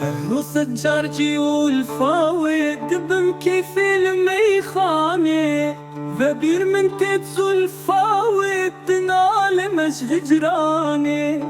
حروس الجرجي والفاوت بمكيف الميخانة ذبير من تتزو الفاوت تنال مش هجراني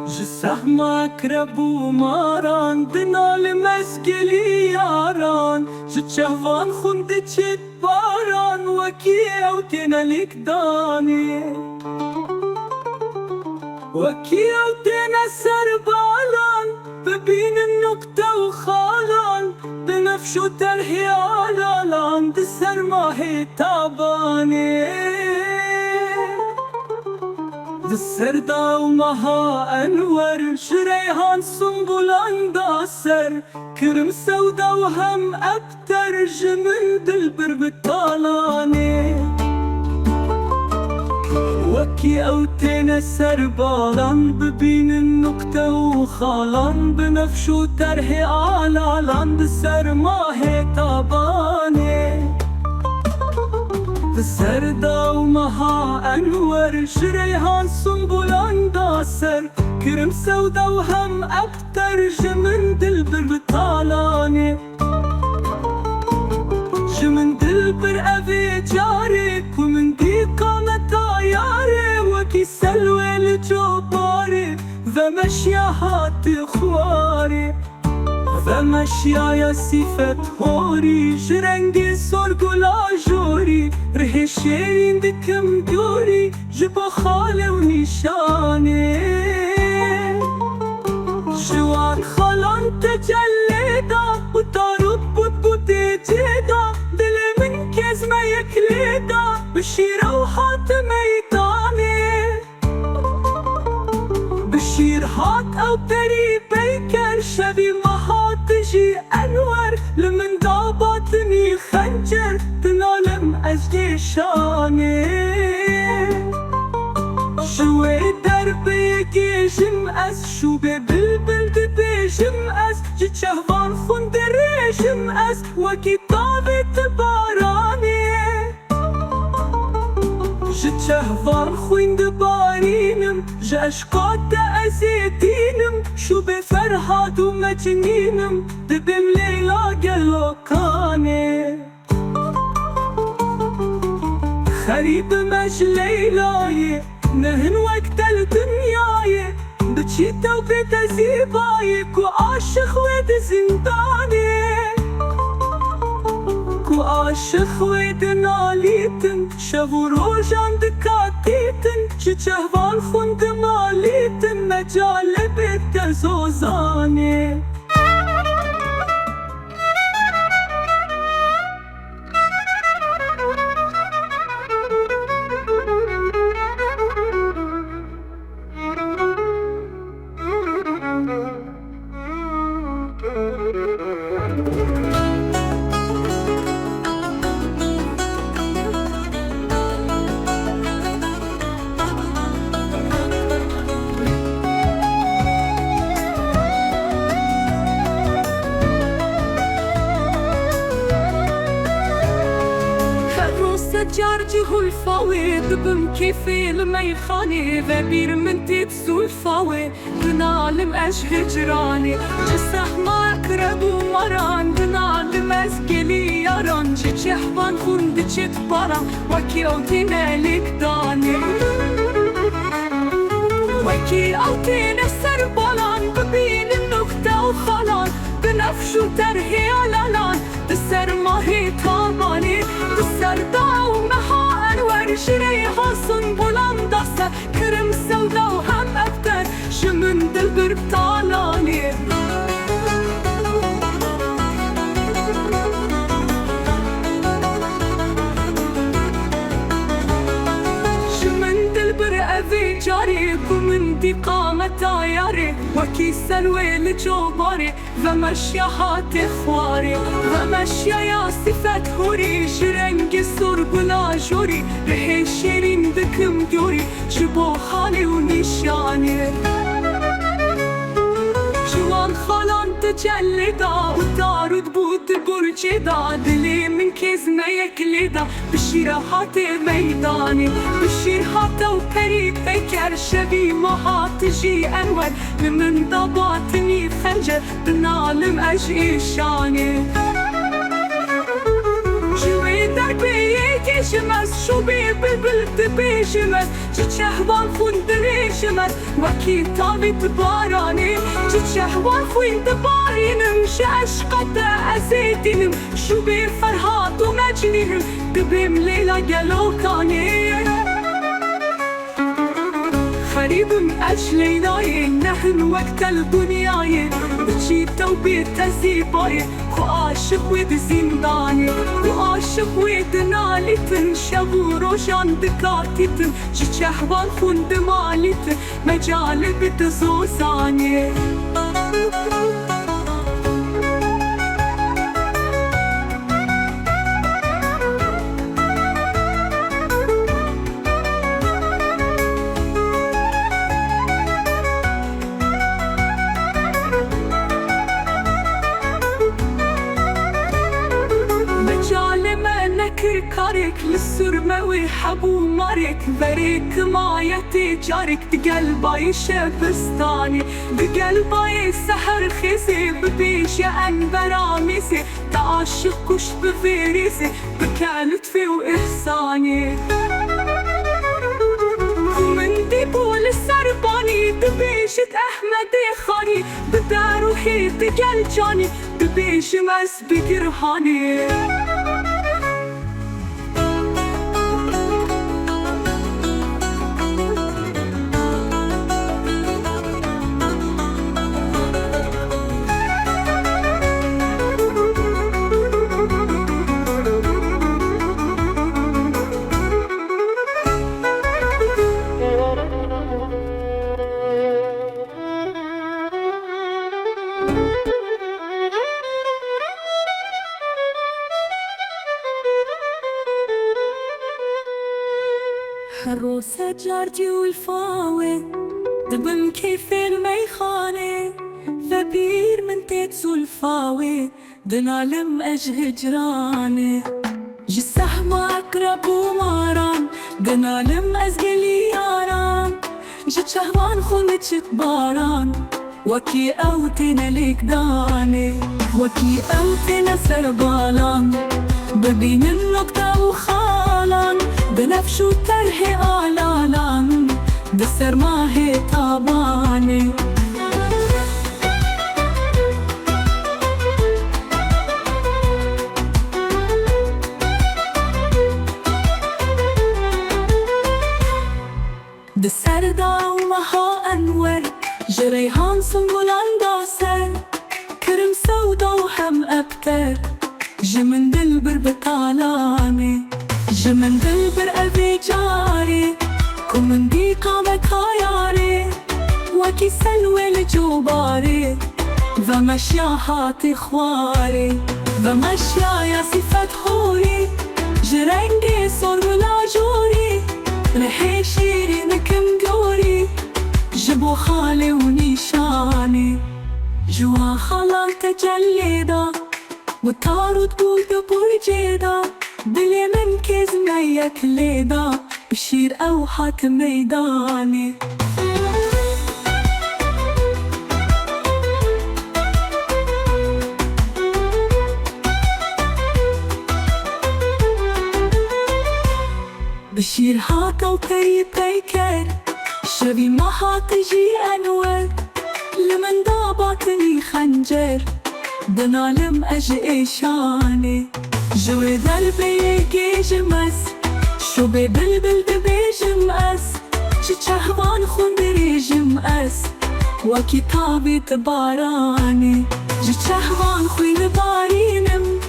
جسح ماكرب وماران تنال مسكلي ياران جت شهوان خندت باران وكيع وتنالك داني وكيع وتنسر بالان ببين النقطة وخالان بنفشو ترهي علالان تسر ما هي تاباني السردة ومها أنور شريهان سنبولان داسر كرم سودا وهم أبتر جمل دلبر بالطالاني وكي أو تنسر بالان ببين النقطة وخالان بنفشو ترهي علالان دسر ما هي تاباني السردة ومها أنور شريهان سنبولان داسر كرم سودا وهم أكتر جمن دلبر بطالاني جمن دلبر أبي جاري ومن دي قامت عياري وكي سلوى الجباري فمشيا هاتي خواري فمشيا يا صفة هوري جرنجي سورقو لا جوري رهي شيرين دكم دوري جبا خالي ونشاني جوان خالان تجليدا وطارب بودبودي جيدا دلي من كيز ما يكليدا بشير وحات ميداني بشير هات أو بري بيكر شبي مها تجي أنور لمن ضابطني خنجر تنالم أجدي شاني شوي دربي كي جمأس شو ببلبل دبي جمأس جت شهوان خندري جمأس وكي طابت باراني جت شهوان خوين دبارينم جاشقات أزيدينم شو بفرهاد ومجنينم دبم ليلا قلوكاني خريب مج ليلاي نهن وقت الدنياي بتشيتا وبتزيباي كو عاشق ود زنداني كو عاشق ود ناليتن شافو روجان دكاتيتن شهوان خند ماليتن مجال بيت زوزاني جارجي هو الفاوت بمكيفي الميخاني ذبير من تتزو الفاوت بنعلم اش هجراني جسح ماكرب ومران بنعلم اسكلي ياران جيت شحبان خندجت برا وكي اوتينا لك داني وكي اوتينا سربالان ببين النقطة وخلان بنفشو ترهي علالان تسر ما هي طاباني تسر داو مها أنور شريها سنبولان داسة كرم سودا وهم أبتر شمن دلبر بطالاني شمن دلبر أبي جاري ومن دي قامت عياري وكي سلوى الجباري فمشيا هاتي خواري فمشيا يا صفة هوري جرنجي سورقو لا جوري رهي شيرين دكم دوري جبو خالي ونشاني جوان خالان تجلدا وطارد بود برجدا دلي من كيز ما يكلدا بشير هاتي ميداني بشير هاتا وبري بيكر خنجر شبي ما تجي أنور من ضباطني خنجر بنعلم أجي شاني جوي دربي شمس شو بي بلبل بيشمس شهوان فندري شمس وكي طابت باراني شهوان فندباري نمشي عشقة أزيدينم شو بي فرهاد ومجنينم دبيم ليلة جلوكاني خريب أجليناي نحن وقت الدنياي بتشي توبي تزيباي وعاشق ويد زنداني وعاشق ويد نالي تنشبو روشان دكاتي تنشهوان فند مالي مجال بتزوزاني كارك للسرمة ويحبو مارك بريك معيتي جارك بقلبي شبستاني بقلبي سحر خيسي ببيش أنبر عميسي تعشقش بفيريسي بكالتفي وإحساني ومن ديبول السرباني ببيشة أحمد خاني بدار وحيد قلجاني ببيش مس بقرهاني الروسة جارتي والفاوي دبن كيف الميخانة فبير من تيت سلفاوي دنعلم أجه جراني جسح ما أقرب وماران دنعلم أزقلي ياران جت شهوان خلتشت باران وكي أوتنا ليك داني وكي أوتنا سربالان ببين النقطة وخالان بنفشو ترهي آلالان بسر ما هي طاباني بسر دا ومها أنور جريهان سنبولان داسر كرم سودا وهم أبتر جمن دلبر بطالاني جمن دلبر أبي جاري كمن دي قامك هاياري وكي سلوى الجوباري ومشيا هاتي خواري ومشيا يا صفة حوري جرنجي صور ولا جوري رحي شيري نكم جوري جبو خالي ونيشاني جوا خلال تجليدا وطارو تقول دبور جيدا دلي من كيز ميك ليدا بشير أو حات ميداني بشير هاكا وبي بيكر شبي ما هاتجي أنور لمن ضابطني خنجر دنعلم أجي إيشاني جوي ذلبي جمس شو بي بلبل دبي جمس شهوان خندري جمس وكتابي تباراني شهوان خوي بارينم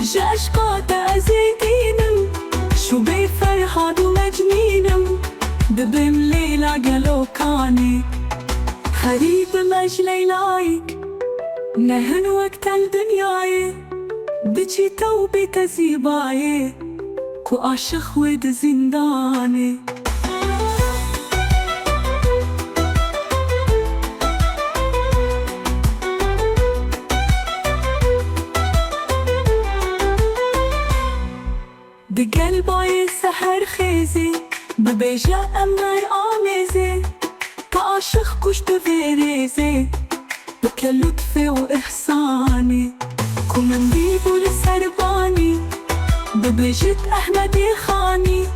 جاشقات أزيدينم شو بي فرحاد ومجنينم دبم ليلة قلوكاني خريب مجلي لايك نهن وقت الدنياي بجي توبي تزيباي كو عاشق ود زنداني بقلبي سحر خيزي ببیجه امنای آمیزه که عاشق کشت ویریزه بکه لطف و احسانی کمندی بول سربانی ببیجت احمدی خانی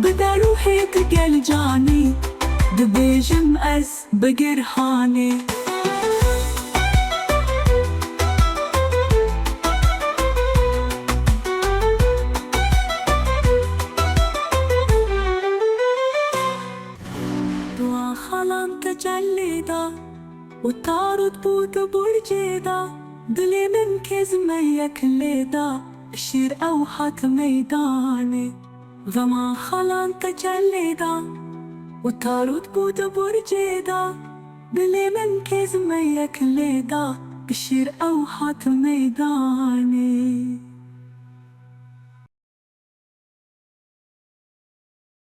بده روحت گل جانی دبیجم از بگرهانی دعا خالم تجلی دا و تارد بود برجی دا دلی من کزمه یک لیدا شیر او حق میدانی وما خالم تجلی دا و تارد بود برجی دا دلی من کزمه یک لیدا بشیر او حق میدانی